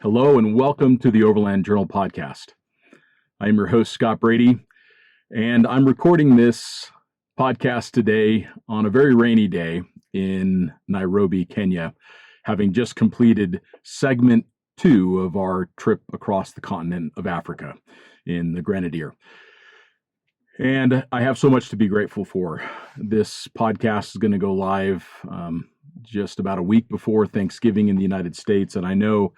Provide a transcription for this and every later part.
Hello and welcome to the Overland Journal podcast. I am your host, Scott Brady, and I'm recording this podcast today on a very rainy day in Nairobi, Kenya, having just completed segment 2 of our trip across the continent of Africa in the Grenadier. And I have so much to be grateful for. This podcast is going to go live just about a week before Thanksgiving in the United States, and I know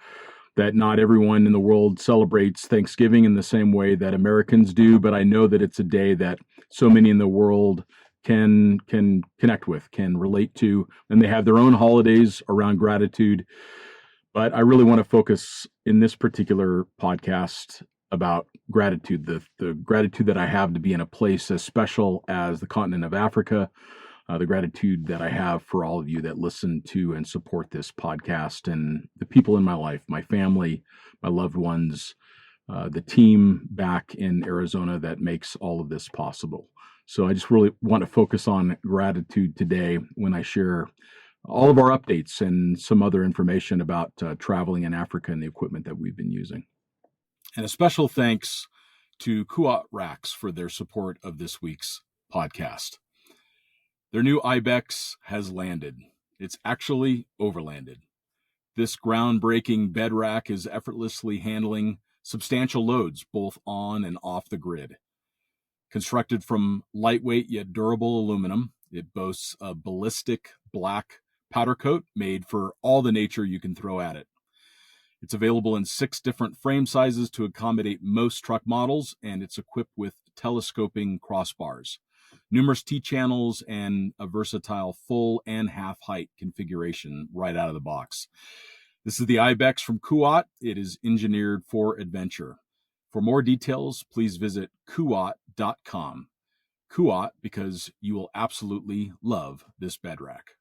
that not everyone in the world celebrates Thanksgiving in the same way that Americans do, but I know that it's a day that so many in the world can connect with, can relate to, and they have their own holidays around gratitude. But I really want to focus in this particular podcast about gratitude, the gratitude that I have to be in a place as special as the continent of Africa, the gratitude that I have for all of you that listen to and support this podcast, and the people in my life, my family, my loved ones, the team back in Arizona that makes all of this possible. So I just really want to focus on gratitude today when I share all of our updates and some other information about traveling in Africa and the equipment that we've been using. And a special thanks to Kuat Racks for their support of this week's podcast. Their new Ibex has landed. It's actually overlanded. This groundbreaking bed rack is effortlessly handling substantial loads both on and off the grid. Constructed from lightweight yet durable aluminum, it boasts a ballistic black powder coat made for all the nature you can throw at it. It's available in 6 different frame sizes to accommodate most truck models, and it's equipped with telescoping crossbars, numerous T-channels, and a versatile full and half height configuration right out of the box. This is the Ibex from Kuat. It is engineered for adventure. For more details, please visit kuat.com. Kuat, because you will absolutely love this bed rack.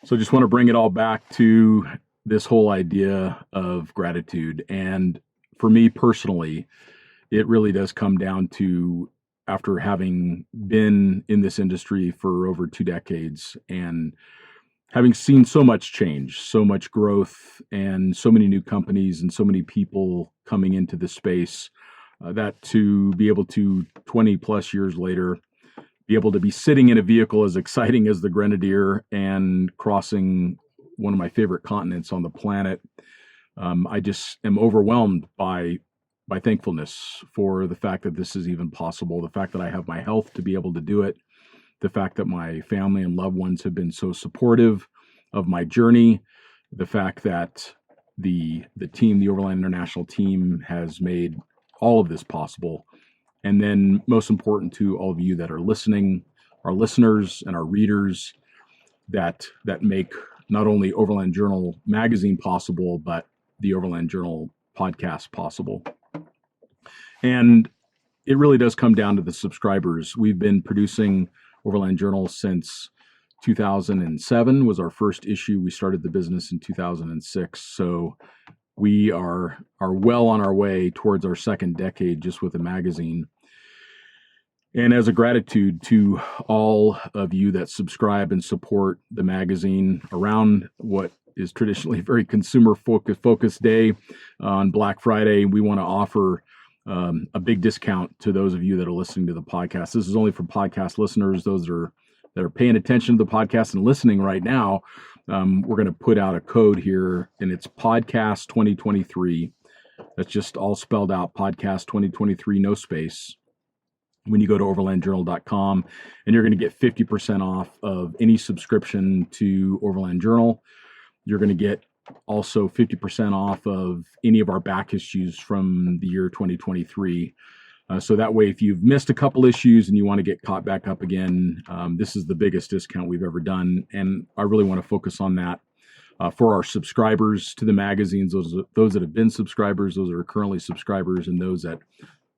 So I just want to bring it all back to this whole idea of gratitude. And for me personally, it really does come down to, after having been in this industry for over 2 decades and having seen so much change, so much growth, and so many new companies and so many people coming into the space, that to be able to 20 plus years later, be able to be sitting in a vehicle as exciting as the Grenadier and crossing one of my favorite continents on the planet, I just am overwhelmed by thankfulness for the fact that this is even possible, the fact that I have my health to be able to do it, the fact that my family and loved ones have been so supportive of my journey, the fact that the team, the Overland International team, has made all of this possible. And then most important to all of you that are listening, our listeners and our readers that make not only Overland Journal magazine possible, but the Overland Journal podcast possible. And it really does come down to the subscribers. We've been producing Overland Journal since 2007 was our first issue. We started the business in 2006. So we are well on our way towards our second decade just with the magazine. And as a gratitude to all of you that subscribe and support the magazine around what is traditionally a very consumer focused day on Black Friday, we want to offer a big discount to those of you that are listening to the podcast. This is only for podcast listeners, those that are paying attention to the podcast and listening right now. We're going to put out a code here, and it's podcast 2023. That's just all spelled out, podcast 2023, no space, when you go to overlandjournal.com, and you're going to get 50% off of any subscription to Overland Journal. You're going to get also 50% off of any of our back issues from the year 2023. So that way, if you've missed a couple issues and you want to get caught back up again, this is the biggest discount we've ever done. And I really want to focus on that for our subscribers to the magazines, those that have been subscribers, those that are currently subscribers, and those that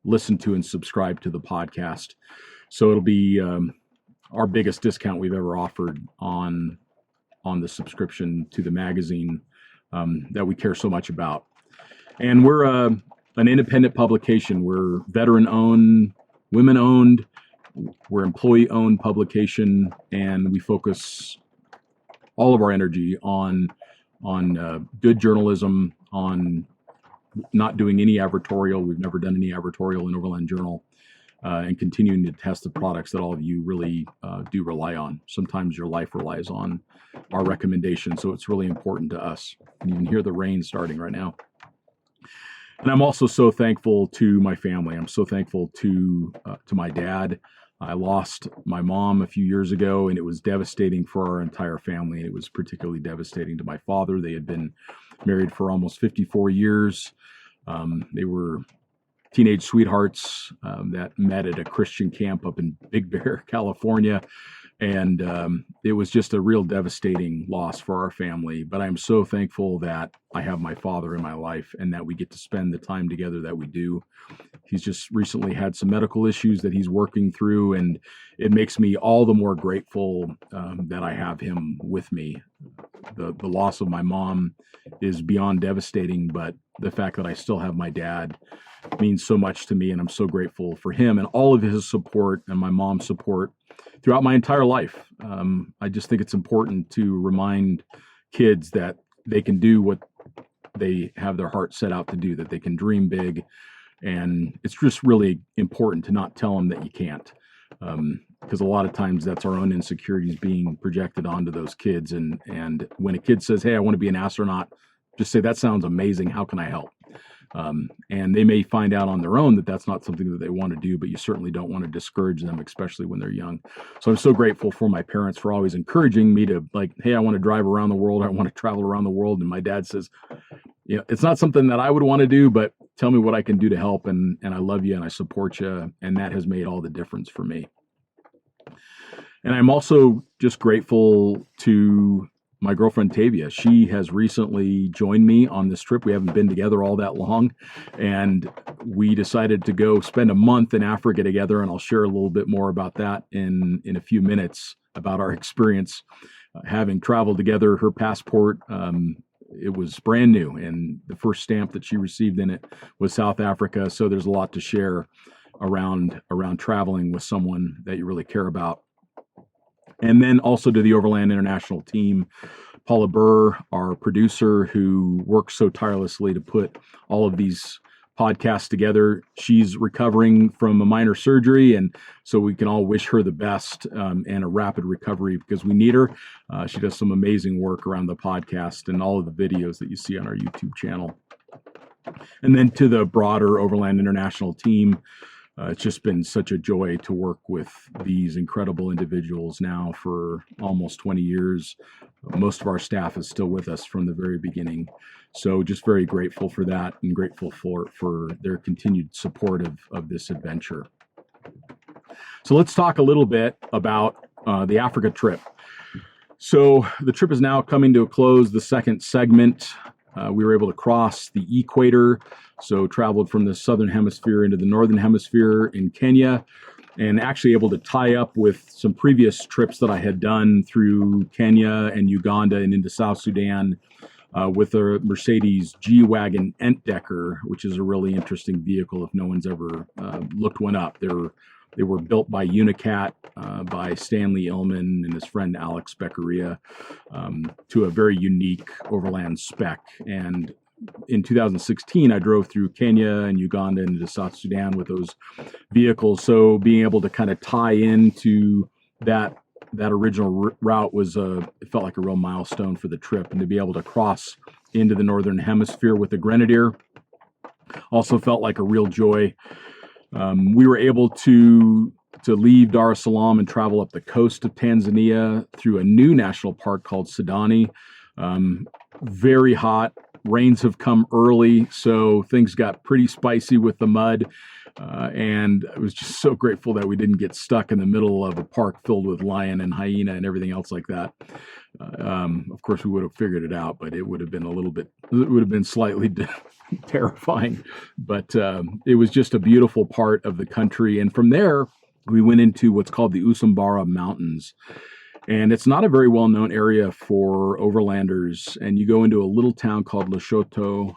listen to and subscribe to the podcast. So it'll be our biggest discount we've ever offered on the subscription to the magazine that we care so much about. And we're an independent publication. We're veteran-owned, women-owned, we're employee-owned publication, and we focus all of our energy on good journalism, on not doing any advertorial. We've never done any advertorial in Overland Journal, and continuing to test the products that all of you really do rely on. Sometimes your life relies on our recommendations, so it's really important to us. And you can hear the rain starting right now. And I'm also so thankful to my family. I'm so thankful to my dad. I lost my mom a few years ago, and it was devastating for our entire family. It was particularly devastating to my father. They had been married for almost 54 years. They were teenage sweethearts that met at a Christian camp up in Big Bear, California. And it was just a real devastating loss for our family. But I'm so thankful that I have my father in my life and that we get to spend the time together that we do. He's just recently had some medical issues that he's working through, and it makes me all the more grateful that I have him with me. The loss of my mom is beyond devastating, but the fact that I still have my dad means so much to me, and I'm so grateful for him and all of his support and my mom's support throughout my entire life. I just think it's important to remind kids that they can do what they have their heart set out to do, that they can dream big. And it's just really important to not tell them that you can't, because a lot of times that's our own insecurities being projected onto those kids. And when a kid says, "Hey, I want to be an astronaut," just say, "That sounds amazing. How can I help?" And they may find out on their own that that's not something that they want to do, but you certainly don't want to discourage them, especially when they're young. So I'm so grateful for my parents for always encouraging me to, like, "Hey, I want to drive around the world. I want to travel around the world." And my dad says, "It's not something that I would want to do, but tell me what I can do to help. And I love you and I support you." And that has made all the difference for me. And I'm also just grateful to my girlfriend, Tavia. She has recently joined me on this trip. We haven't been together all that long, and we decided to go spend a month in Africa together. And I'll share a little bit more about that in a few minutes, about our experience having traveled together. Her passport, it was brand new, and the first stamp that she received in it was South Africa. So there's a lot to share around traveling with someone that you really care about. And then also to the Overland International team, Paula Burr, our producer, who works so tirelessly to put all of these podcasts together. She's recovering from a minor surgery, and so we can all wish her the best and a rapid recovery, because we need her. She does some amazing work around the podcast and all of the videos that you see on our YouTube channel. And then to the broader Overland International team, it's just been such a joy to work with these incredible individuals now for almost 20 years. Most of our staff is still with us from the very beginning. So just very grateful for that, and grateful for their continued support of this adventure. So let's talk a little bit about the Africa trip. So the trip is now coming to a close, the second segment. We were able to cross the equator, so traveled from the southern hemisphere into the northern hemisphere in Kenya, and actually able to tie up with some previous trips that I had done through Kenya and Uganda and into South Sudan with a Mercedes G-Wagon Entdecker, which is a really interesting vehicle if no one's ever looked one up. They were built by Unicat, by Stanley Illman and his friend Alex Beccaria, to a very unique overland spec. And in 2016, I drove through Kenya and Uganda and into South Sudan with those vehicles. So being able to kind of tie into that original route was it felt like a real milestone for the trip. And to be able to cross into the northern hemisphere with the Grenadier also felt like a real joy. We were able to leave Dar es Salaam and travel up the coast of Tanzania through a new national park called Sidani. Very hot. Rains have come early, so things got pretty spicy with the mud. And I was just so grateful that we didn't get stuck in the middle of a park filled with lion and hyena and everything else like that. Of course, we would have figured it out, but it would have been slightly terrifying. But it was just a beautiful part of the country. And from there, we went into what's called the Usambara Mountains. And it's not a very well-known area for overlanders. And you go into a little town called Lushoto.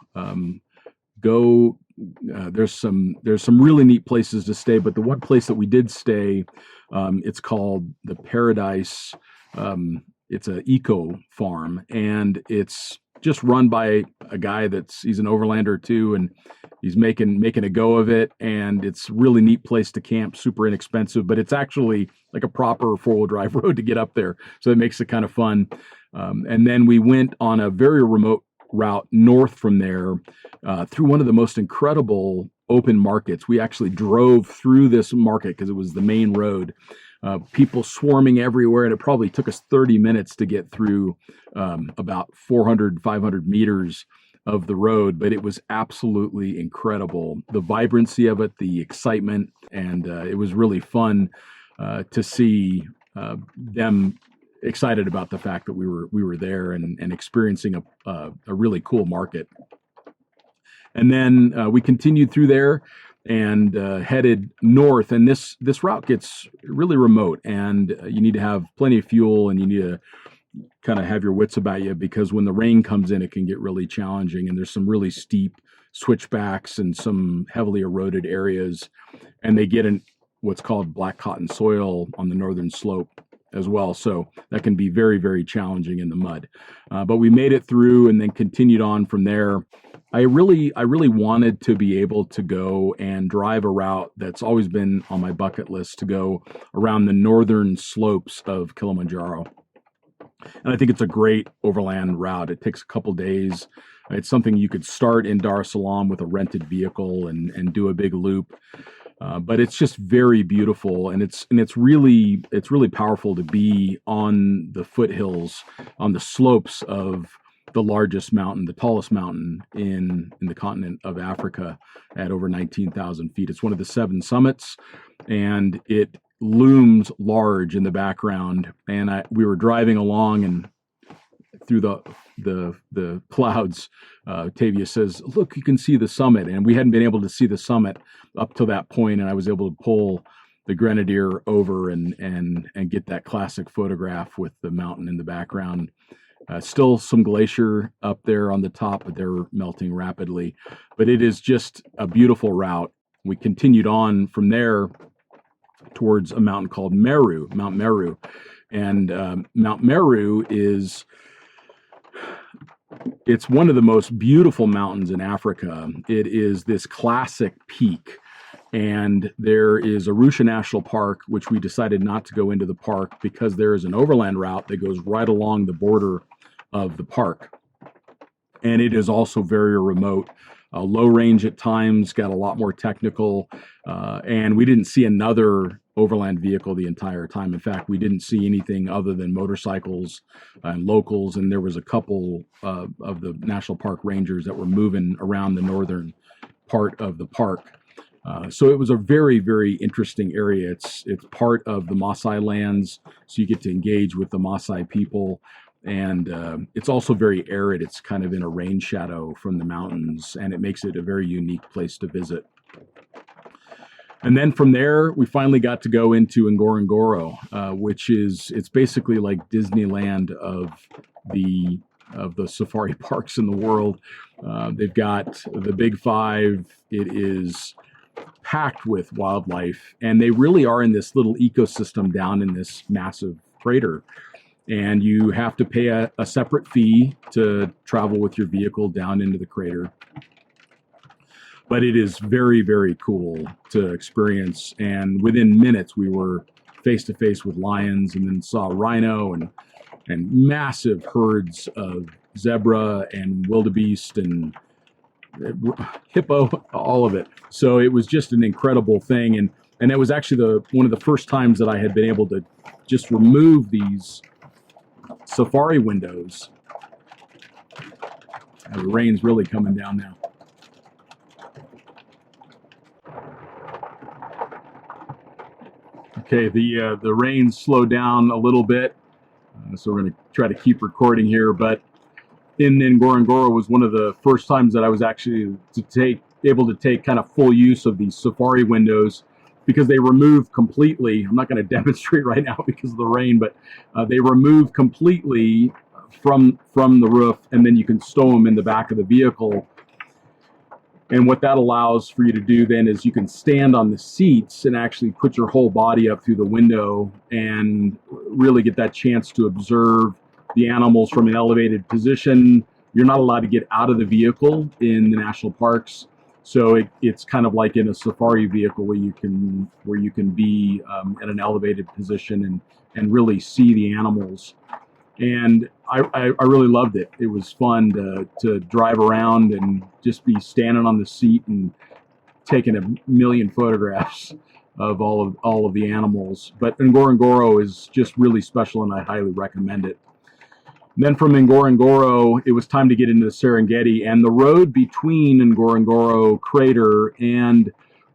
There's some really neat places to stay, but the one place that we did stay, it's called the Paradise. It's an eco farm, and it's just run by a guy he's an overlander too, and he's making a go of it. And it's a really neat place to camp, super inexpensive, but it's actually like a proper 4-wheel drive road to get up there. So it makes it kind of fun. And then we went on a very remote route north from there through one of the most incredible open markets. We actually drove through this market because it was the main road. People swarming everywhere, and it probably took us 30 minutes to get through about 400, 500 meters of the road, but it was absolutely incredible. The vibrancy of it, the excitement, and it was really fun to see them excited about the fact that we were there and experiencing a really cool market. And then we continued through there and headed north. And this route gets really remote, and you need to have plenty of fuel, and you need to kind of have your wits about you, because when the rain comes in, it can get really challenging. And there's some really steep switchbacks and some heavily eroded areas, and they get in what's called black cotton soil on the northern slope as well. So that can be very, very challenging in the mud. But we made it through and then continued on from there. I really wanted to be able to go and drive a route that's always been on my bucket list, to go around the northern slopes of Kilimanjaro. And I think it's a great overland route. It takes a couple days. It's something you could start in Dar es Salaam with a rented vehicle and do a big loop. But it's just very beautiful, and it's really powerful to be on the foothills, on the slopes of the largest mountain, the tallest mountain in the continent of Africa, at over 19,000 feet. It's one of the 7 summits, and it looms large in the background. And we were driving along, and through the clouds, Tavia says, "Look, you can see the summit." And we hadn't been able to see the summit up to that point, and I was able to pull the Grenadier over and get that classic photograph with the mountain in the background. Still some glacier up there on the top, but they're melting rapidly. But it is just a beautiful route. We continued on from there towards a mountain called Mount Meru. And Mount Meru it's one of the most beautiful mountains in Africa. It is this classic peak. And there is Arusha National Park, which we decided not to go into the park because there is an overland route that goes right along the border of the park. And it is also very remote, low range at times, got a lot more technical. And we didn't see another overland vehicle the entire time. In fact, we didn't see anything other than motorcycles and locals. And there was a couple of the national park rangers that were moving around the northern part of the park. So it was a very, very interesting area. It's part of the Maasai lands, so you get to engage with the Maasai people. And it's also very arid. It's kind of in a rain shadow from the mountains, and it makes it a very unique place to visit. And then from there, we finally got to go into Ngorongoro, which it's basically like Disneyland of the safari parks in the world. They've got the Big Five. It is packed with wildlife, and they really are in this little ecosystem down in this massive crater. And you have to pay a separate fee to travel with your vehicle down into the crater. But it is very, very cool to experience. And within minutes, we were face to face with lions, and then saw rhino and massive herds of zebra and wildebeest and hippo, all of it. So it was just an incredible thing. And that was actually one of the first times that I had been able to just remove these safari windows. And the rain's really coming down now. Okay, the rain slowed down a little bit, so we're going to try to keep recording here. But in Ngorongoro was one of the first times that I was actually able to take kind of full use of these safari windows, because they remove completely. I'm not going to demonstrate right now because of the rain, but they remove completely from the roof, and then you can stow them in the back of the vehicle. And what that allows for you to do then is you can stand on the seats and actually put your whole body up through the window and really get that chance to observe the animals from an elevated position, you're not allowed to get out of the vehicle in the national parks. So it's kind of like in a safari vehicle where you can be at an elevated position and really see the animals. And I really loved it. It was fun to drive around and just be standing on the seat and taking a million photographs of all of the animals. But Ngorongoro is just really special, and I highly recommend it. And then from Ngorongoro, it was time to get into the Serengeti, and the road between Ngorongoro Crater and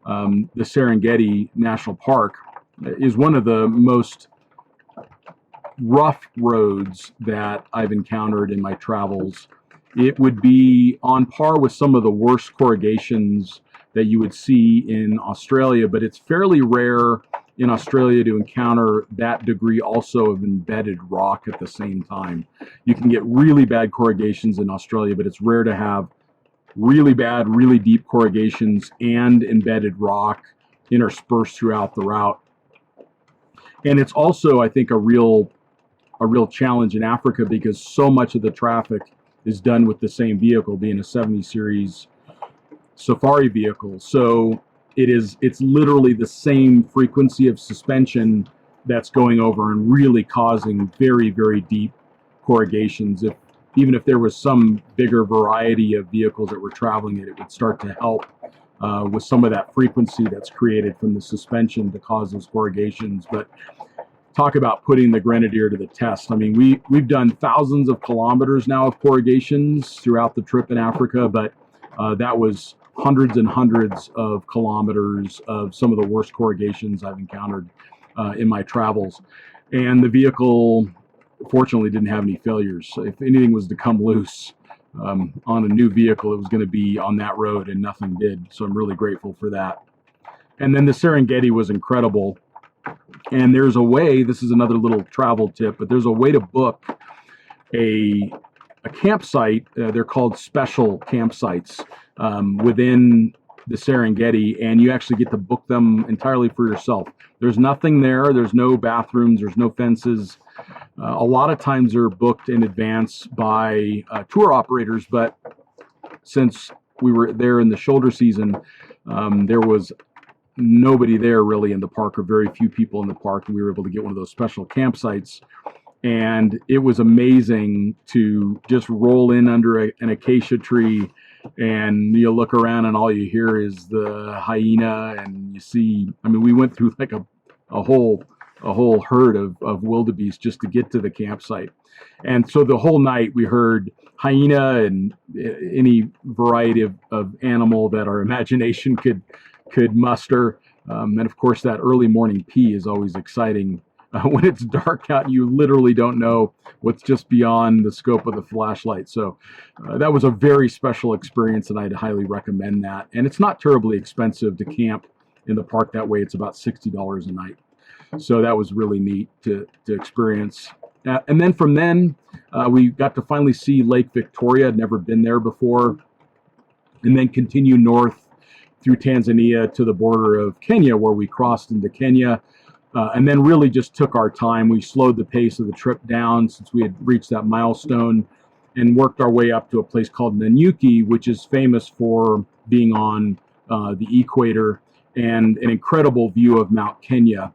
the Serengeti National Park is one of the most rough roads that I've encountered in my travels. It would be on par with some of the worst corrugations that you would see in Australia, but it's fairly rare in Australia to encounter that degree also of embedded rock at the same time. You can get really bad corrugations in Australia, but it's rare to have really bad, really deep corrugations and embedded rock interspersed throughout the route. And it's also, I think, a real challenge in Africa because so much of the traffic is done with the same vehicle, being a 70 series safari vehicle. So it's literally the same frequency of suspension that's going over and really causing very, very deep corrugations. Even if there was some bigger variety of vehicles that were traveling it would start to help with some of that frequency that's created from the suspension to cause those corrugations. But talk about putting the Grenadier to the test. I mean, we've done thousands of kilometers now of corrugations throughout the trip in Africa, but that was hundreds and hundreds of kilometers of some of the worst corrugations I've encountered in my travels. And the vehicle, fortunately, didn't have any failures. So if anything was to come loose on a new vehicle, it was going to be on that road, and nothing did. So I'm really grateful for that. And then the Serengeti was incredible. And there's a way, this is another little travel tip, but there's a way to book a campsite. They're called special campsites within the Serengeti, and you actually get to book them entirely for yourself. There's nothing there. There's no bathrooms. There's no fences. A lot of times they're booked in advance by tour operators, but since we were there in the shoulder season, there was nobody there really in the park, or very few people in the park, and we were able to get one of those special campsites. And it was amazing to just roll in under an acacia tree, and you look around and all you hear is the hyena, and you see, I mean, we went through like a whole herd of wildebeest just to get to the campsite. And so the whole night we heard hyena and any variety of animal that our imagination could muster. And of course, that early morning pee is always exciting when it's dark out and you literally don't know what's just beyond the scope of the flashlight. So that was a very special experience, and I'd highly recommend that. And it's not terribly expensive to camp in the park that way. It's about $60 a night. So that was really neat to experience. And then from then, we got to finally see Lake Victoria. I'd never been there before. And then continue north through Tanzania to the border of Kenya, where we crossed into Kenya, and then really just took our time. We slowed the pace of the trip down since we had reached that milestone, and worked our way up to a place called Nanyuki, which is famous for being on the equator and an incredible view of Mount Kenya.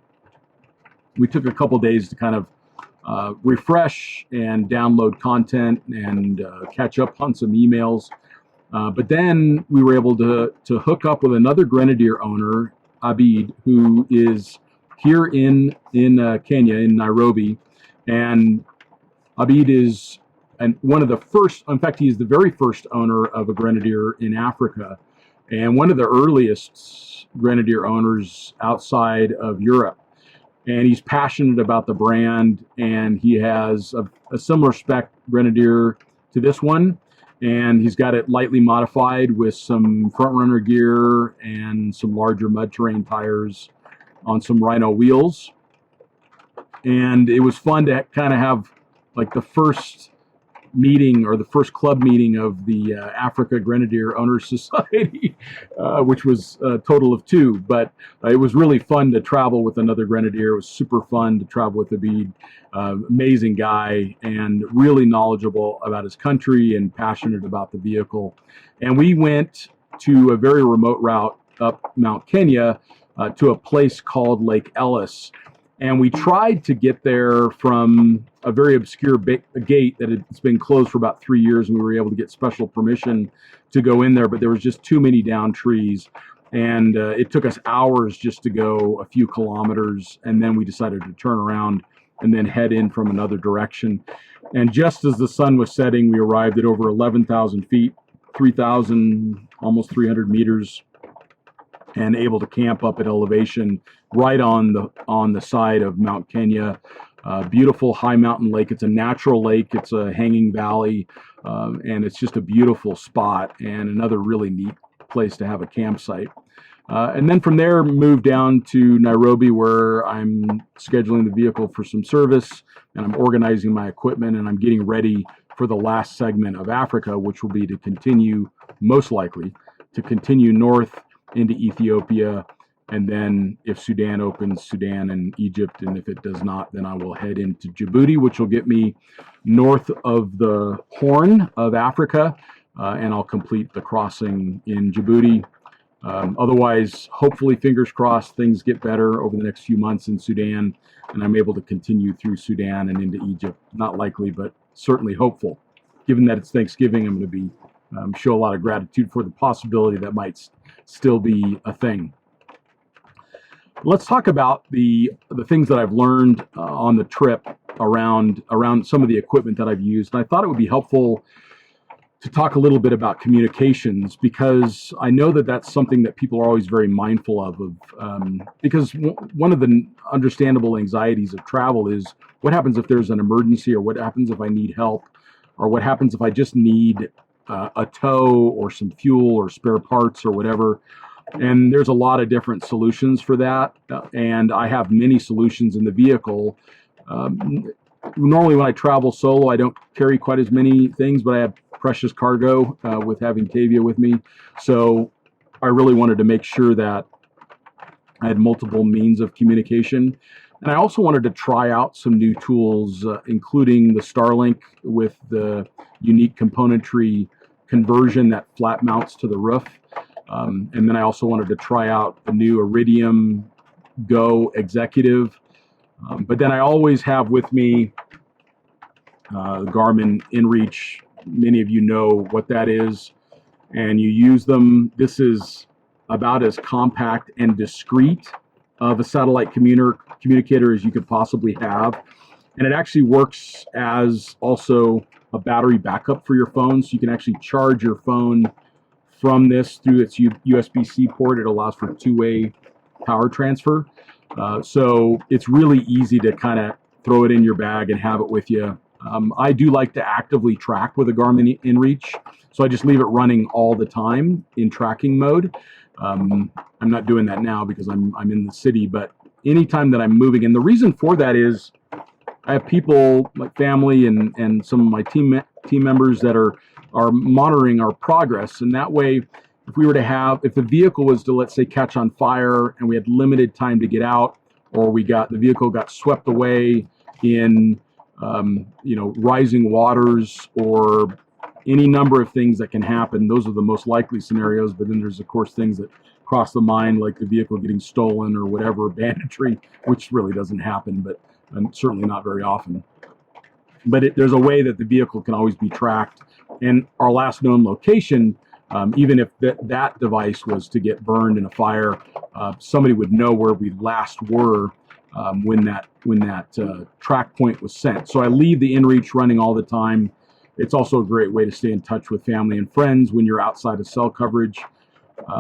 We took a couple days to kind of refresh and download content and catch up on some emails. But then we were able to hook up with another Grenadier owner, Abid, who is here in Kenya, in Nairobi. And Abid is one of the first, in fact, he is the very first owner of a Grenadier in Africa, and one of the earliest Grenadier owners outside of Europe. And he's passionate about the brand, and he has a similar spec Grenadier to this one. And he's got it lightly modified with some front runner gear and some larger mud terrain tires on some Rhino wheels. And it was fun to kind of have like the first meeting, or the first club meeting of the Africa Grenadier Owners Society, which was a total of 2. But it was really fun to travel with another Grenadier. It was super fun to travel with Abid. Amazing guy and really knowledgeable about his country and passionate about the vehicle. And we went to a very remote route up Mount Kenya to a place called Lake Ellis. And we tried to get there from a very obscure gate that had been closed for about 3 years, and we were able to get special permission to go in there, but there was just too many down trees. And it took us hours just to go a few kilometers, and then we decided to turn around and then head in from another direction. And just as the sun was setting, we arrived at over 11,000 feet, 3,000, almost 300 meters, and able to camp up at elevation right on the side of Mount Kenya. Beautiful high mountain lake. It's a natural lake. It's a hanging valley, and it's just a beautiful spot and another really neat place to have a campsite. And then from there, moved down to Nairobi, where I'm scheduling the vehicle for some service, and I'm organizing my equipment, and I'm getting ready for the last segment of Africa, which will be to continue, most likely, to continue north into Ethiopia, and then if Sudan opens, Sudan and Egypt, and if it does not, then I will head into Djibouti, which will get me north of the Horn of Africa, and I'll complete the crossing in Djibouti. Otherwise, hopefully, fingers crossed, things get better over the next few months in Sudan, and I'm able to continue through Sudan and into Egypt. Not likely, but certainly hopeful. Given that it's Thanksgiving, I'm going to be show a lot of gratitude for the possibility that might still be a thing. Let's talk about the things that I've learned on the trip around some of the equipment that I've used. And I thought it would be helpful to talk a little bit about communications, because I know that that's something that people are always very mindful of because one of the understandable anxieties of travel is what happens if there's an emergency, or what happens if I need help, or what happens if I just need a tow or some fuel or spare parts or whatever. And there's a lot of different solutions for that. And I have many solutions in the vehicle. Normally when I travel solo, I don't carry quite as many things, but I have precious cargo with having Tavia with me. So I really wanted to make sure that I had multiple means of communication. And I also wanted to try out some new tools, including the Starlink with the unique componentry conversion that flat mounts to the roof. And then I also wanted to try out the new Iridium Go Executive. But then I always have with me the Garmin InReach. Many of you know what that is, and you use them. This is about as compact and discreet of a satellite communicator as you could possibly have. And it actually works as also a battery backup for your phone. So you can actually charge your phone from this through its USB-C port. It allows for two-way power transfer. So it's really easy to kind of throw it in your bag and have it with you. I do like to actively track with a Garmin InReach, so I just leave it running all the time in tracking mode. I'm not doing that now because I'm in the city, but anytime that I'm moving, and the reason for that is I have people like family and some of my team members that are monitoring our progress, and that way, if the vehicle was to, let's say, catch on fire and we had limited time to get out, or the vehicle got swept away in rising waters, or any number of things that can happen. Those are the most likely scenarios, but then there's of course things that cross the mind, like the vehicle getting stolen or whatever, banditry, which really doesn't happen, but certainly not very often. But there's a way that the vehicle can always be tracked, and our last known location, even if that device was to get burned in a fire, somebody would know where we last were when that track point was sent. So I leave the InReach running all the time. It's also a great way to stay in touch with family and friends when you're outside of cell coverage.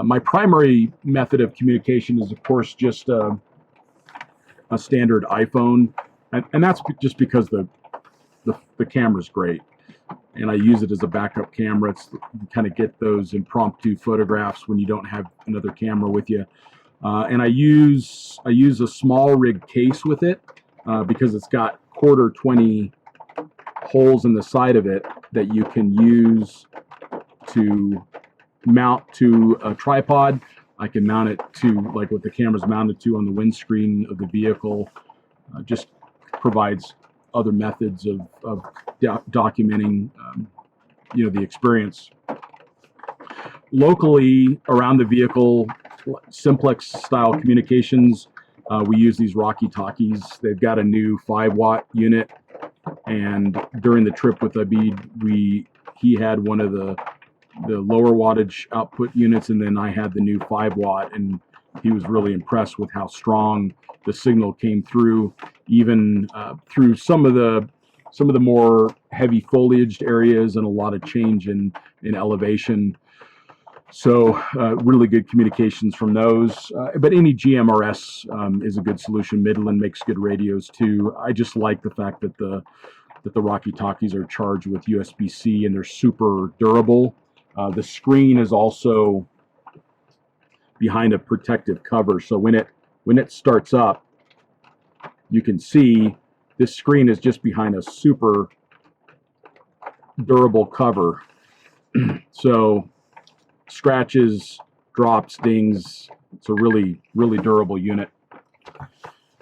My primary method of communication is, of course, just a standard iPhone, and that's just because the camera's great, and I use it as a backup camera. You kind of get those impromptu photographs when you don't have another camera with you. And I use a small rig case with it because it's got 1/4 20 holes in the side of it that you can use to mount to a tripod. I can mount it to like what the camera's mounted to on the windscreen of the vehicle. Just provides other methods of documenting the experience. Locally around the vehicle, simplex style communications, we use these Rocky Talkies. They've got a new 5-watt unit, and during the trip with Abid, he had one of the lower wattage output units, and then I had the new 5-watt, and he was really impressed with how strong the signal came through, even through some of the more heavy foliaged areas and a lot of change in elevation. So really good communications from those. But any GMRS is a good solution. Midland makes good radios too. I just like the fact that the Rocky Talkies are charged with USB-C and they're super durable. The screen is also behind a protective cover, so when it starts up, you can see this screen is just behind a super durable cover. So scratches, drops, dings, it's a really, really durable unit.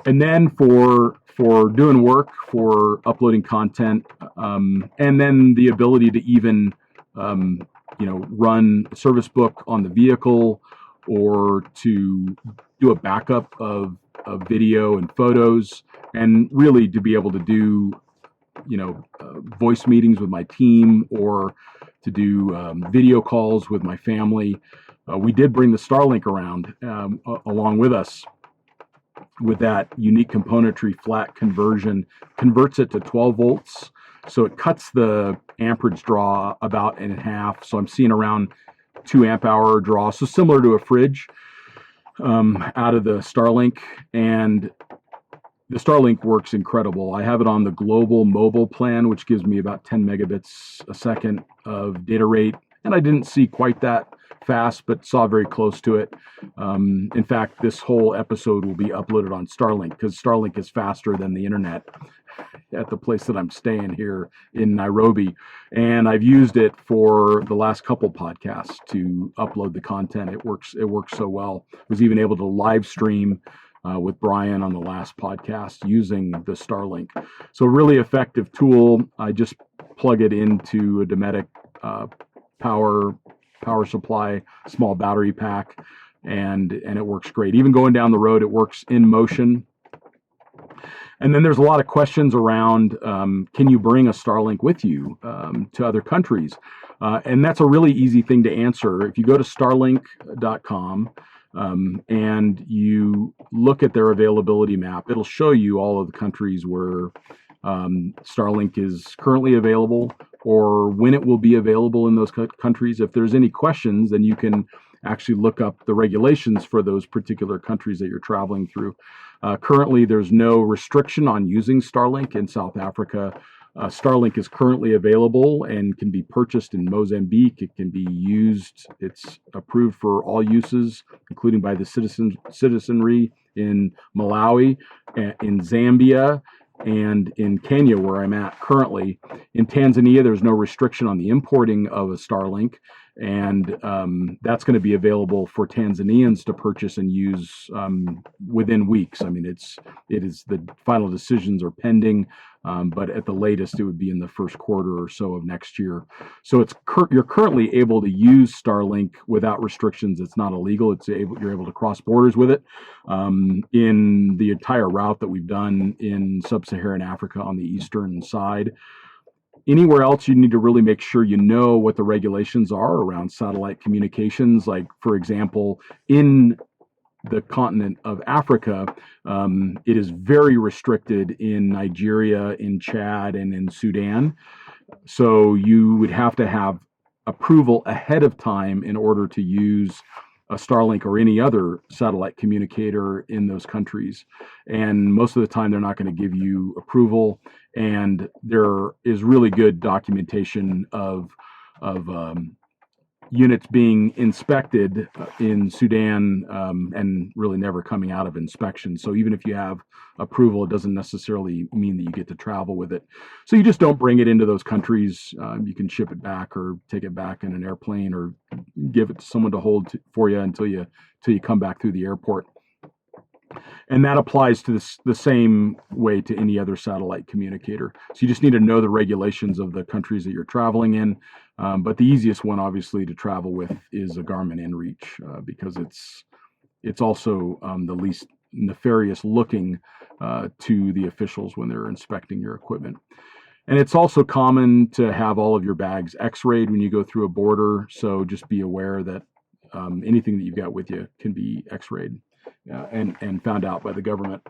And then for doing work, for uploading content, and then the ability to even run a service book on the vehicle, or to do a backup of video and photos, and really to be able to do voice meetings with my team, or to do video calls with my family. We did bring the Starlink around along with us with that unique componentry. Flat conversion converts it to 12 volts, so it cuts the amperage draw about in half. So I'm seeing around 2 amp hour draw, so similar to a fridge out of the Starlink. And the Starlink works incredible. I have it on the global mobile plan, which gives me about 10 megabits a second of data rate, and I didn't see quite that fast, but saw very close to it. In fact, this whole episode will be uploaded on Starlink, because Starlink is faster than the internet at the place that I'm staying here in Nairobi. And I've used it for the last couple podcasts to upload the content. It works so well. I was even able to live stream with Brian on the last podcast using the Starlink. So really effective tool. I just plug it into a Dometic power supply, small battery pack, and it works great. Even going down the road, it works in motion. And then there's a lot of questions around, can you bring a Starlink with you to other countries? And that's a really easy thing to answer. If you go to starlink.com and you look at their availability map, it'll show you all of the countries where Starlink is currently available, or when it will be available in those countries. If there's any questions, then you can actually look up the regulations for those particular countries that you're traveling through. Currently, there's no restriction on using Starlink in South Africa. Starlink is currently available and can be purchased in Mozambique. It can be used. It's approved for all uses, including by the citizenry in Malawi, in Zambia, and in Kenya, where I'm at currently. In Tanzania, there's no restriction on the importing of a Starlink, and that's going to be available for Tanzanians to purchase and use within weeks. I mean, it is the final decisions are pending, but at the latest, it would be in the first quarter or so of next year. So you're currently able to use Starlink without restrictions. It's not illegal. You're able to cross borders with it in the entire route that we've done in sub-Saharan Africa on the eastern side. Anywhere else, you need to really make sure you know what the regulations are around satellite communications. Like, for example, in the continent of Africa, it is very restricted in Nigeria, in Chad, and in Sudan. So you would have to have approval ahead of time in order to use a Starlink or any other satellite communicator in those countries. And most of the time, they're not going to give you approval. And there is really good documentation of units being inspected in Sudan and really never coming out of inspection. So even if you have approval, it doesn't necessarily mean that you get to travel with it. So you just don't bring it into those countries. You can ship it back or take it back in an airplane or give it to someone to hold for you until you come back through the airport. And that applies to the same way to any other satellite communicator. So you just need to know the regulations of the countries that you're traveling in. But the easiest one, obviously, to travel with is a Garmin inReach because it's also the least nefarious looking to the officials when they're inspecting your equipment. And it's also common to have all of your bags X-rayed when you go through a border. So just be aware that anything that you've got with you can be X-rayed. And found out by the government.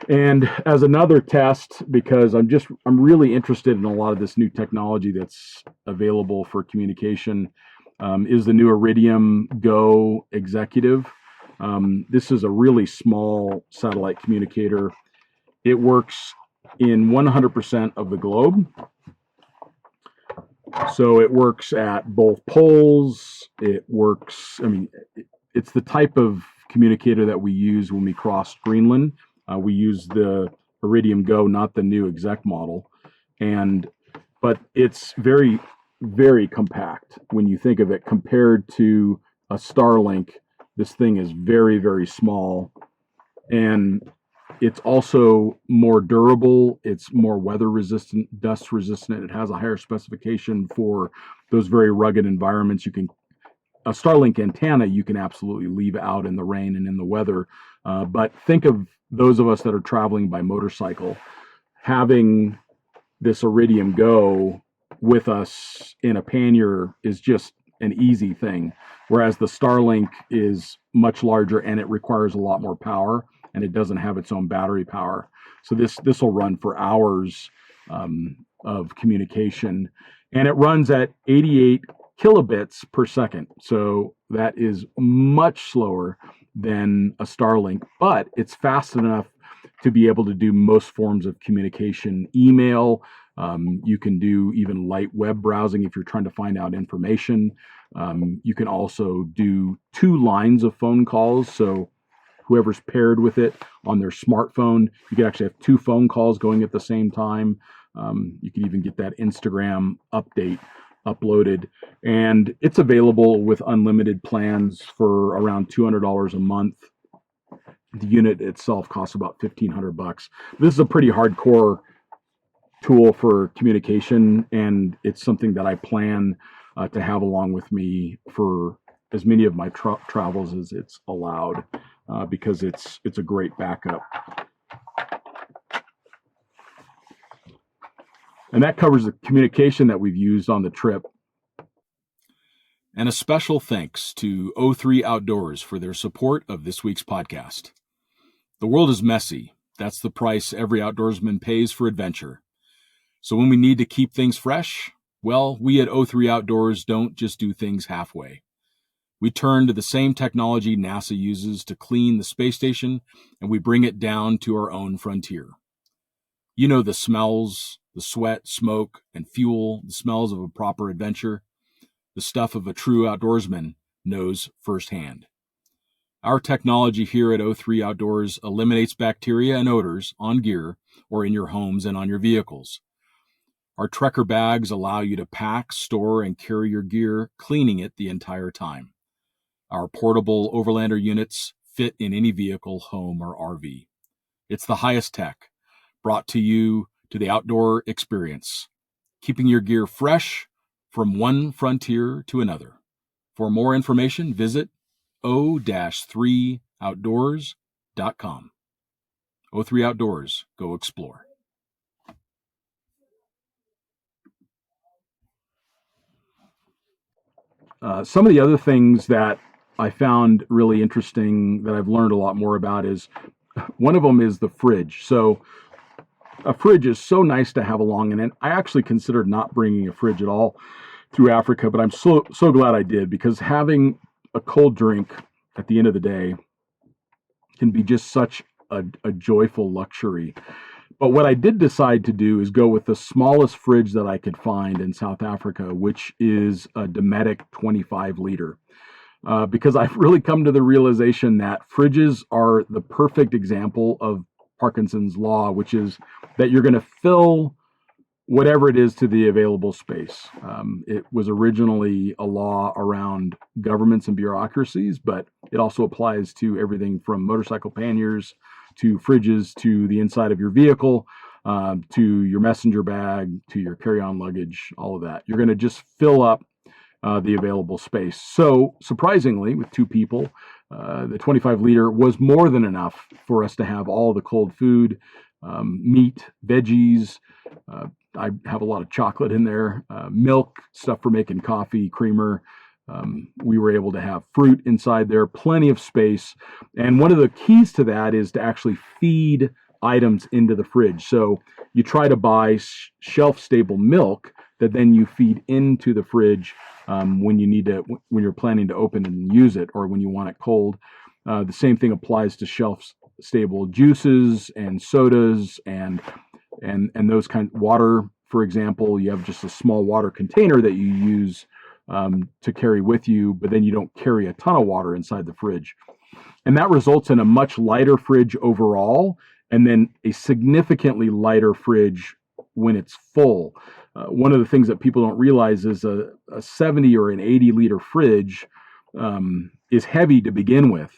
And as another test, because I'm really interested in a lot of this new technology that's available for communication, is the new Iridium Go Executive. This is a really small satellite communicator. It works in 100% of the globe. So it works at both poles. It works, it's the type of communicator that we use when we cross Greenland. We use the Iridium Go, not the new exec model. But it's very, very compact when you think of it compared to a Starlink. This thing is very, very small. And it's also more durable. It's more weather resistant, dust resistant. It has a higher specification for those very rugged environments. A Starlink antenna you can absolutely leave out in the rain and in the weather. But think of those of us that are traveling by motorcycle. Having this Iridium Go with us in a pannier is just an easy thing. Whereas the Starlink is much larger and it requires a lot more power and it doesn't have its own battery power. So this will run for hours of communication. And it runs at 88 kilobits per second. So that is much slower than a Starlink, but it's fast enough to be able to do most forms of communication, email. You can do even light web browsing if you're trying to find out information. You can also do 2 lines of phone calls. So whoever's paired with it on their smartphone, you can actually have 2 phone calls going at the same time. You can even get that Instagram update uploaded, and it's available with unlimited plans for around $200 a month. The unit itself costs about $1,500. This is a pretty hardcore tool for communication, and it's something that I plan to have along with me for as many of my travels as it's allowed, because it's a great backup. And that covers the communication that we've used on the trip. And a special thanks to O3 Outdoors for their support of this week's podcast. The world is messy. That's the price every outdoorsman pays for adventure. So when we need to keep things fresh, well, we at O3 Outdoors don't just do things halfway. We turn to the same technology NASA uses to clean the space station, and we bring it down to our own frontier. You know the smells, the sweat, smoke, and fuel, the smells of a proper adventure, the stuff of a true outdoorsman knows firsthand. Our technology here at O3 Outdoors eliminates bacteria and odors on gear or in your homes and on your vehicles. Our Trekker bags allow you to pack, store, and carry your gear, cleaning it the entire time. Our portable Overlander units fit in any vehicle, home, or RV. It's the highest tech, brought to you to the outdoor experience, keeping your gear fresh from one frontier to another. For more information, visit o-3outdoors.com. O3 Outdoors, go explore. Some of the other things that I found really interesting that I've learned a lot more about is, one of them is the fridge. So a fridge is so nice to have along, and I actually considered not bringing a fridge at all through Africa, but I'm so glad I did, because having a cold drink at the end of the day can be just such a joyful luxury. But what I did decide to do is go with the smallest fridge that I could find in South Africa, which is a Dometic 25 liter. Because I've really come to the realization that fridges are the perfect example of Parkinson's law, which is that you're going to fill whatever it is to the available space. It was originally a law around governments and bureaucracies, but it also applies to everything from motorcycle panniers to fridges to the inside of your vehicle, to your messenger bag, to your carry-on luggage, all of that. You're going to just fill up the available space. So surprisingly, with two people, the 25 liter was more than enough for us to have all the cold food, meat, veggies. I have a lot of chocolate in there, milk, stuff for making coffee, creamer. We were able to have fruit inside there, plenty of space. And one of the keys to that is to actually feed items into the fridge. So you try to buy shelf-stable milk that then you feed into the fridge when you're planning to open and use it, or when you want it cold. The same thing applies to shelf-stable juices and sodas and those kinds. Water, for example, you have just a small water container that you use to carry with you, but then you don't carry a ton of water inside the fridge. And that results in a much lighter fridge overall, and then a significantly lighter fridge when it's full. One of the things that people don't realize is a 70 or an 80 liter fridge is heavy to begin with.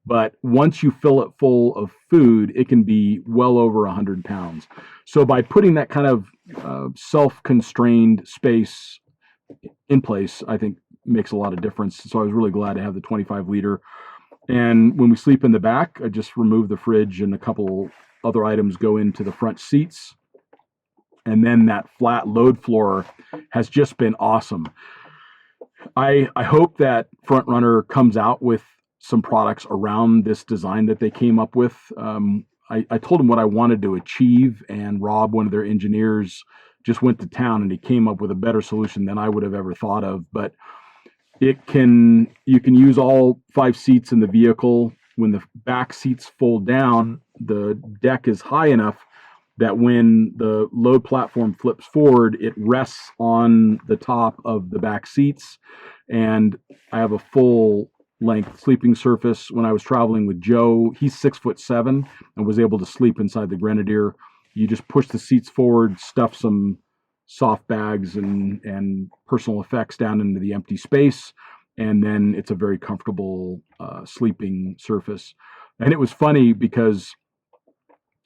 But once you fill it full of food, it can be well over 100 pounds. So by putting that kind of self-constrained space in place, I think makes a lot of difference. So I was really glad to have the 25 liter. And when we sleep in the back, I just remove the fridge and a couple other items go into the front seats. And then that flat load floor has just been awesome. I hope that Front Runner comes out with some products around this design that they came up with. I told them what I wanted to achieve, and Rob, one of their engineers, just went to town and he came up with a better solution than I would have ever thought of. But you can use all 5 seats in the vehicle. When the back seats fold down, the deck is high enough that when the load platform flips forward, it rests on the top of the back seats. And I have a full length sleeping surface. When I was traveling with Joe, he's 6'7" and was able to sleep inside the Grenadier. You just push the seats forward, stuff some soft bags and personal effects down into the empty space, and then it's a very comfortable sleeping surface. And it was funny because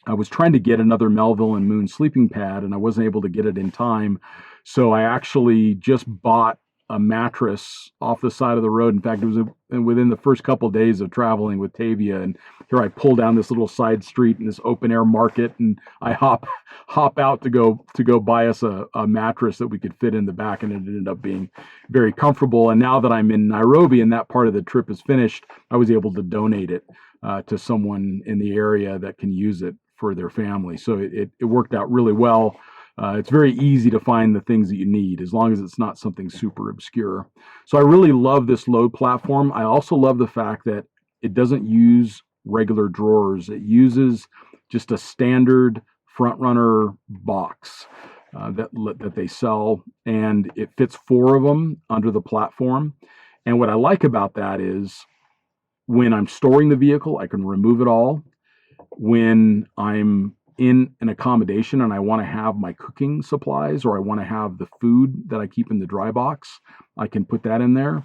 I was trying to get another Melville and Moon sleeping pad, and I wasn't able to get it in time. So I actually just bought a mattress off the side of the road. In fact, it was within the first couple of days of traveling with Tavia, and here I pull down this little side street in this open air market, and I hop out to go buy us a mattress that we could fit in the back, and it ended up being very comfortable. And now that I'm in Nairobi and that part of the trip is finished, I was able to donate it to someone in the area that can use it for their family. So it worked out really well. It's very easy to find the things that you need, as long as it's not something super obscure. So I really love this load platform. I also love the fact that it doesn't use regular drawers. It uses just a standard Front Runner box that they sell, and it fits 4 of them under the platform. And what I like about that is when I'm storing the vehicle, I can remove it all. When I'm in an accommodation and I want to have my cooking supplies, or I want to have the food that I keep in the dry box, I can put that in there.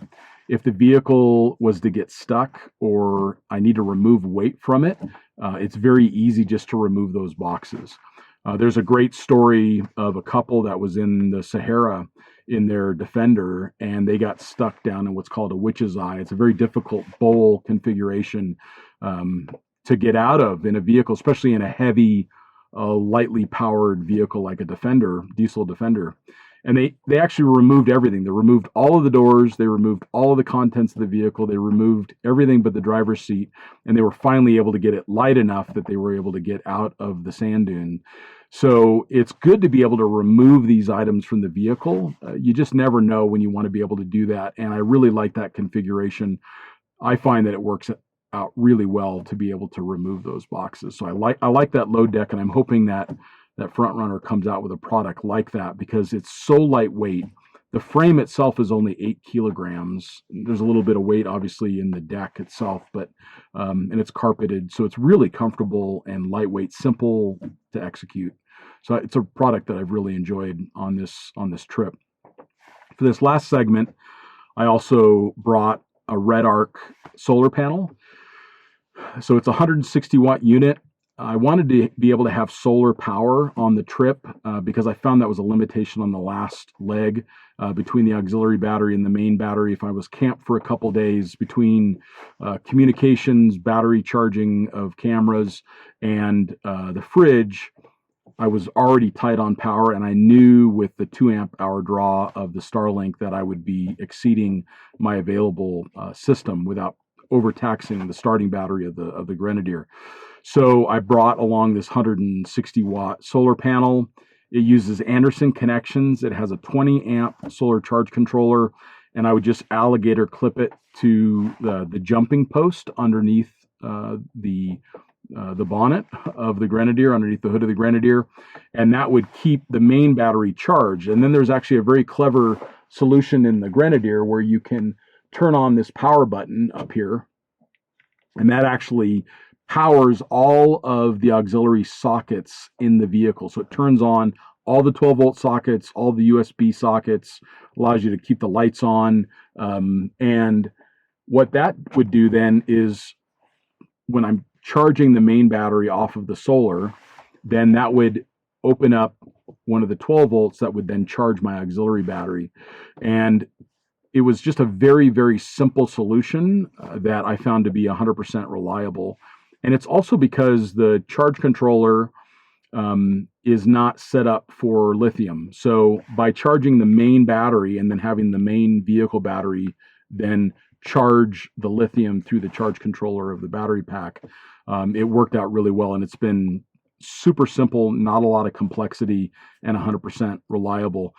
If the vehicle was to get stuck or I need to remove weight from it, it's very easy just to remove those boxes. There's a great story of a couple that was in the Sahara in their Defender, and they got stuck down in what's called a witch's eye. It's a very difficult bowl configuration to get out of in a vehicle, especially in a heavy, lightly powered vehicle like a Defender, diesel Defender. And they actually removed everything. They removed all of the doors. They removed all of the contents of the vehicle. They removed everything but the driver's seat. And they were finally able to get it light enough that they were able to get out of the sand dune. So it's good to be able to remove these items from the vehicle. You just never know when you want to be able to do that. And I really like that configuration. I find that it works out really well to be able to remove those boxes. So I like that load deck, and I'm hoping that Front Runner comes out with a product like that because it's so lightweight. The frame itself is only 8 kilograms. There's a little bit of weight, obviously, in the deck itself, but and it's carpeted, so it's really comfortable and lightweight, simple to execute. So it's a product that I've really enjoyed on this trip. For this last segment, I also brought a Red Arc solar panel. So it's a 160 watt unit. I wanted to be able to have solar power on the trip because I found that was a limitation on the last leg between the auxiliary battery and the main battery. If I was camped for a couple days between communications, battery charging of cameras, and the fridge, I was already tight on power, and I knew with the 2 amp hour draw of the Starlink that I would be exceeding my available system without overtaxing the starting battery of the Grenadier. So I brought along this 160 watt solar panel. It uses Anderson connections. It has a 20 amp solar charge controller, and I would just alligator clip it to the jumping post underneath the bonnet of the Grenadier, underneath the hood of the Grenadier, and that would keep the main battery charged. And then there's actually a very clever solution in the Grenadier where you can turn on this power button up here, and that actually powers all of the auxiliary sockets in the vehicle. So it turns on all the 12 volt sockets, all the USB sockets, allows you to keep the lights on. And what that would do then is when I'm charging the main battery off of the solar, then that would open up one of the 12 volts that would then charge my auxiliary battery. And it was just a very, very simple solution that I found to be 100% reliable. And it's also because the charge controller is not set up for lithium. So by charging the main battery and then having the main vehicle battery then charge the lithium through the charge controller of the battery pack, it worked out really well. And it's been super simple, not a lot of complexity, and 100% reliable.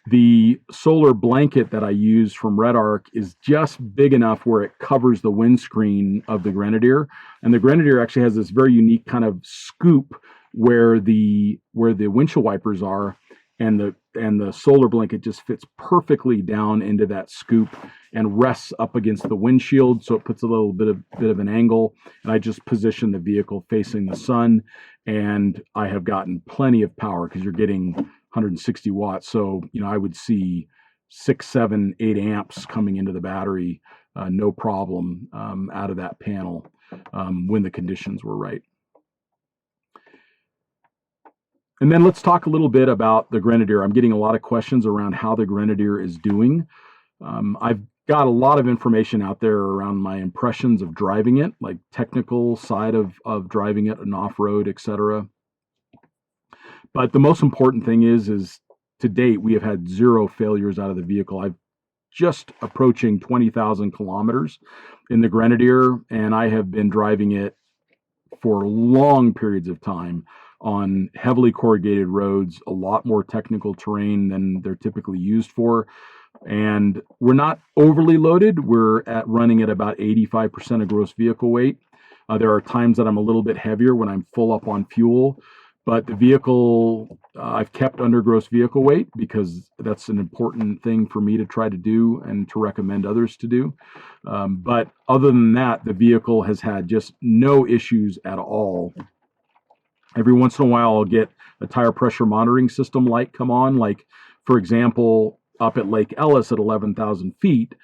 The solar blanket that I use from Red Arc is just big enough where it covers the windscreen of the Grenadier. And the Grenadier actually has this very unique kind of scoop where the windshield wipers are, and the solar blanket just fits perfectly down into that scoop and rests up against the windshield, so it puts a little bit of an angle. And I just position the vehicle facing the sun, and I have gotten plenty of power because you're getting 160 watts. So, I would see 6, 7, 8 amps coming into the battery, no problem, out of that panel when the conditions were right. And then let's talk a little bit about the Grenadier. I'm getting a lot of questions around how the Grenadier is doing. I've got a lot of information out there around my impressions of driving it, like technical side of driving it and off-road, etc. But the most important thing is to date, we have had 0 failures out of the vehicle. I've just approaching 20,000 kilometers in the Grenadier, and I have been driving it for long periods of time on heavily corrugated roads, a lot more technical terrain than they're typically used for. And we're not overly loaded. We're running at about 85% of gross vehicle weight. There are times that I'm a little bit heavier when I'm full up on fuel. But the vehicle, I've kept under gross vehicle weight because that's an important thing for me to try to do and to recommend others to do. But other than that, the vehicle has had just no issues at all. Every once in a while, I'll get a tire pressure monitoring system light come on. Like, for example, up at Lake Ellis at 11,000 feet,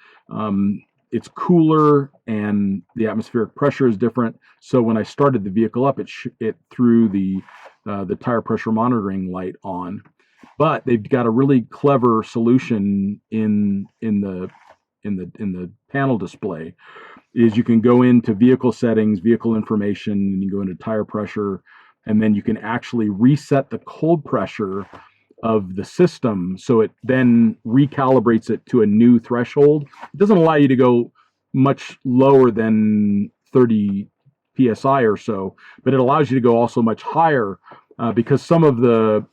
it's cooler and the atmospheric pressure is different. So when I started the vehicle up, it threw the tire pressure monitoring light on. But they've got a really clever solution in the panel display. Is you can go into vehicle settings, vehicle information, and you go into tire pressure, and then you can actually reset the cold pressure of the system, so it then recalibrates it to a new threshold. It doesn't allow you to go much lower than 30 psi or so, but it allows you to go also much higher because some of the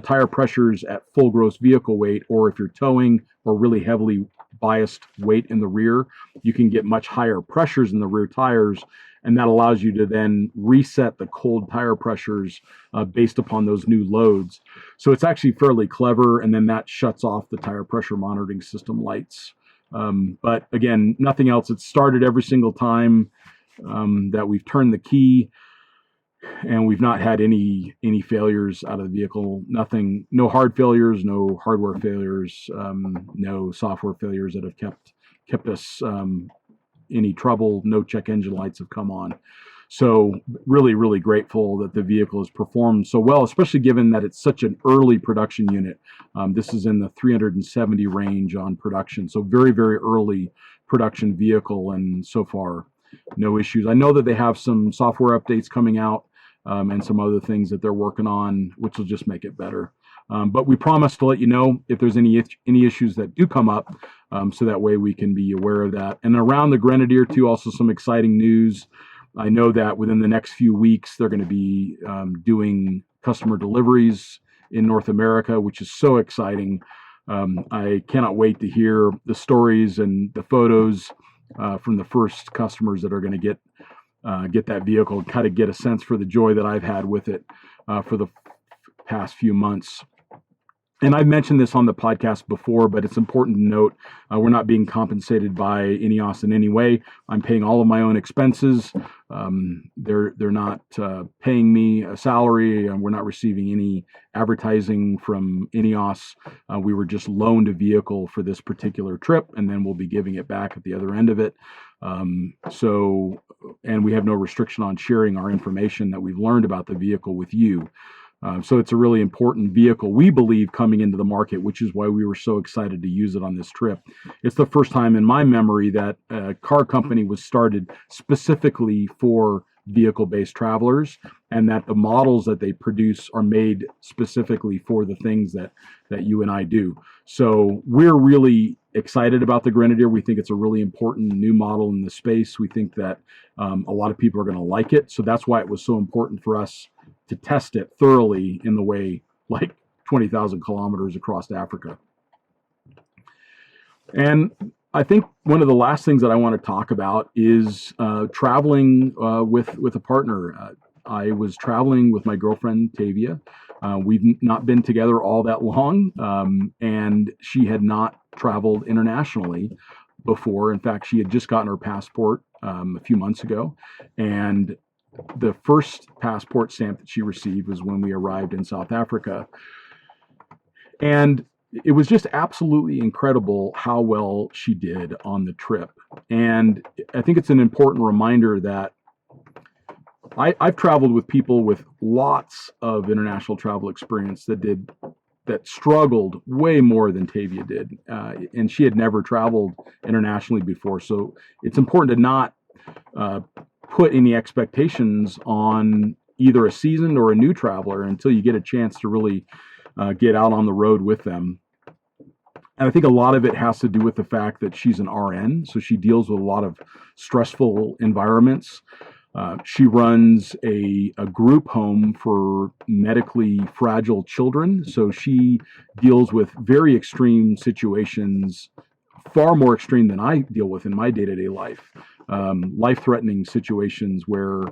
tire pressures at full gross vehicle weight, or if you're towing or really heavily biased weight in the rear, you can get much higher pressures in the rear tires, and that allows you to then reset the cold tire pressures based upon those new loads. So it's actually fairly clever, and then that shuts off the tire pressure monitoring system lights. But again, nothing else. It's started every single time that we've turned the key, and we've not had any failures out of the vehicle. Nothing, no hard failures, no hardware failures, no software failures that have kept us any trouble. No check engine lights have come on. So really, really grateful that the vehicle has performed so well, especially given that it's such an early production unit. This is in the 370 range on production. So very, very early production vehicle, and so far, no issues. I know that they have some software updates coming out and some other things that they're working on, which will just make it better. But we promise to let you know if there's any issues that do come up, so that way we can be aware of that. And around the Grenadier too, also some exciting news. I know that within the next few weeks, they're going to be doing customer deliveries in North America, which is so exciting. I cannot wait to hear the stories and the photos from the first customers that are going to get that vehicle, and kind of get a sense for the joy that I've had with it for the past few months. And I've mentioned this on the podcast before, but it's important to note we're not being compensated by Ineos in any way. I'm paying all of my own expenses. They're not paying me a salary, and we're not receiving any advertising from Ineos. We were just loaned a vehicle for this particular trip, and then we'll be giving it back at the other end of it. And we have no restriction on sharing our information that we've learned about the vehicle with you. So it's a really important vehicle, we believe, coming into the market, which is why we were so excited to use it on this trip. It's the first time in my memory that a car company was started specifically for vehicle-based travelers, and that the models that they produce are made specifically for the things that you and I do. So we're really excited about the Grenadier. We think it's a really important new model in the space. We think that a lot of people are going to like it. So that's why it was so important for us to test it thoroughly in the way, like 20,000 kilometers across Africa. And I think one of the last things that I want to talk about is traveling with a partner. I was traveling with my girlfriend, Tavia. We've not been together all that long, and she had not traveled internationally before. In fact, she had just gotten her passport a few months ago, and the first passport stamp that she received was when we arrived in South Africa. And it was just absolutely incredible how well she did on the trip. And I think it's an important reminder that I've traveled with people with lots of international travel experience that struggled way more than Tavia did. And she had never traveled internationally before. So it's important to not put any expectations on either a seasoned or a new traveler until you get a chance to really get out on the road with them. And I think a lot of it has to do with the fact that she's an RN, so she deals with a lot of stressful environments. She runs a group home for medically fragile children, so she deals with very extreme situations, far more extreme than I deal with in my day-to-day life. Life-threatening situations where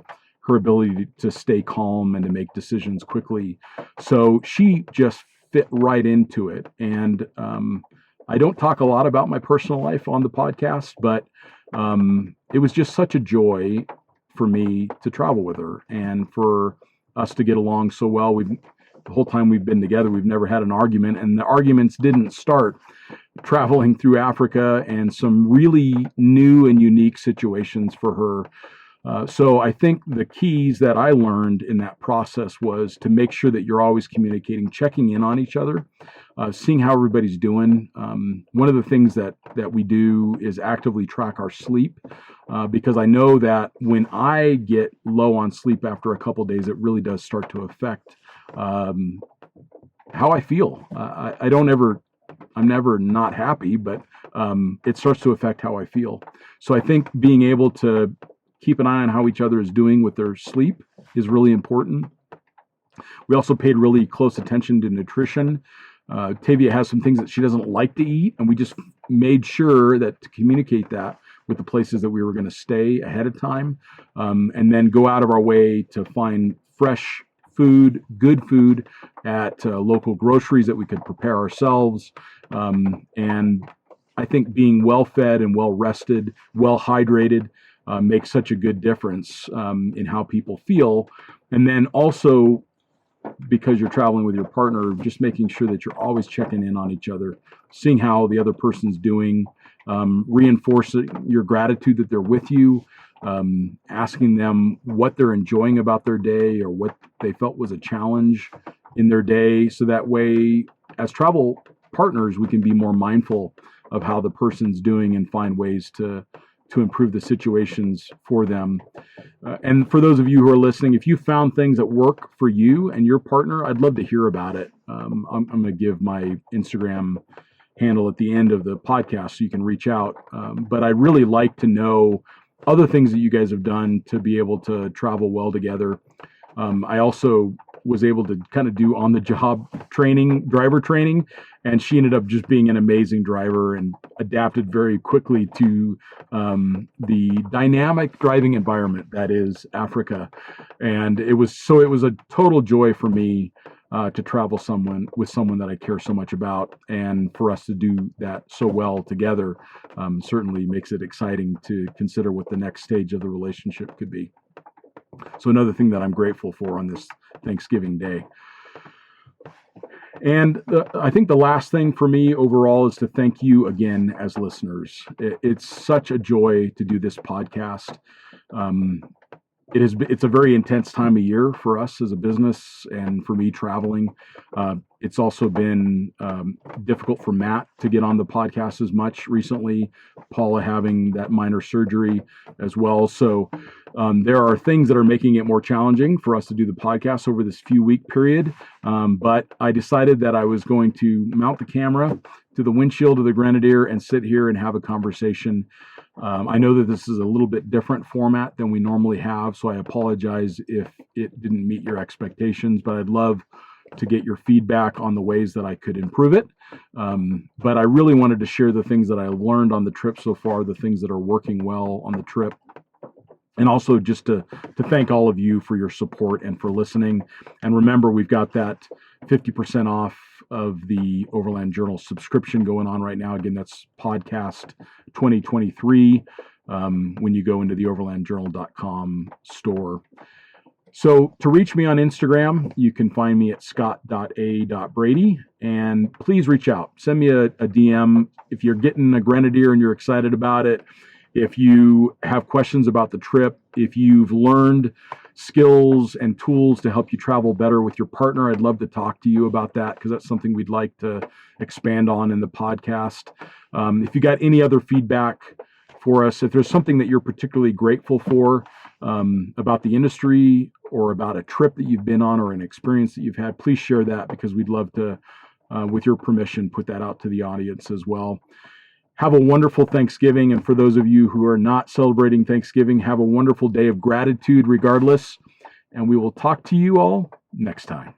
her ability to stay calm and to make decisions quickly. So she just fit right into it. And I don't talk a lot about my personal life on the podcast, but it was just such a joy for me to travel with her and for us to get along so well. The whole time we've been together, we've never had an argument, and the arguments didn't start traveling through Africa and some really new and unique situations for her. So I think the keys that I learned in that process was to make sure that you're always communicating, checking in on each other, seeing how everybody's doing. One of the things that we do is actively track our sleep, because I know that when I get low on sleep after a couple of days, it really does start to affect how I feel. I'm never not happy, but it starts to affect how I feel. So I think being able to keep an eye on how each other is doing with their sleep is really important. We also paid really close attention to nutrition. Tavia has some things that she doesn't like to eat, and we just made sure that to communicate that with the places that we were going to stay ahead of time, and then go out of our way to find fresh food, good food at local groceries that we could prepare ourselves. And I think being well fed and well rested, well hydrated, makes such a good difference in how people feel. And then also, because you're traveling with your partner, just making sure that you're always checking in on each other, seeing how the other person's doing, reinforcing your gratitude that they're with you, asking them what they're enjoying about their day or what they felt was a challenge in their day. So that way, as travel partners, we can be more mindful of how the person's doing and find ways to improve the situations for them. And for those of you who are listening, if you found things that work for you and your partner, I'd love to hear about it. I'm going to give my Instagram handle at the end of the podcast so you can reach out. But I'd really like to know other things that you guys have done to be able to travel well together. I also was able to kind of do on the job training, driver training, and she ended up just being an amazing driver and adapted very quickly to the dynamic driving environment that is Africa. And it was a total joy for me to travel with someone that I care so much about, and for us to do that so well together certainly makes it exciting to consider what the next stage of the relationship could be. So another thing that I'm grateful for on this Thanksgiving Day. And I think the last thing for me overall is to thank you again as listeners. It's such a joy to do this podcast. It's a very intense time of year for us as a business, and for me traveling. It's also been difficult for Matt to get on the podcast as much recently, Paula having that minor surgery as well. So there are things that are making it more challenging for us to do the podcast over this few-week period. But I decided that I was going to mount the camera to the windshield of the Grenadier and sit here and have a conversation. I know that this is a little bit different format than we normally have, so I apologize if it didn't meet your expectations, but I'd love to get your feedback on the ways that I could improve it. But I really wanted to share the things that I learned on the trip so far, the things that are working well on the trip, and also just to thank all of you for your support and for listening. And remember, we've got that 50% off of the Overland Journal subscription going on right now. Again, that's podcast 2023 when you go into the overlandjournal.com store. So to reach me on Instagram, you can find me at scott.a.brady, and please reach out. Send me a DM if you're getting a Grenadier and you're excited about it. If you have questions about the trip, if you've learned skills and tools to help you travel better with your partner, I'd love to talk to you about that, because that's something we'd like to expand on in the podcast. If you got any other feedback for us, if there's something that you're particularly grateful for about the industry or about a trip that you've been on or an experience that you've had, please share that, because we'd love to, with your permission, put that out to the audience as well. Have a wonderful Thanksgiving. And for those of you who are not celebrating Thanksgiving, have a wonderful day of gratitude regardless. And we will talk to you all next time.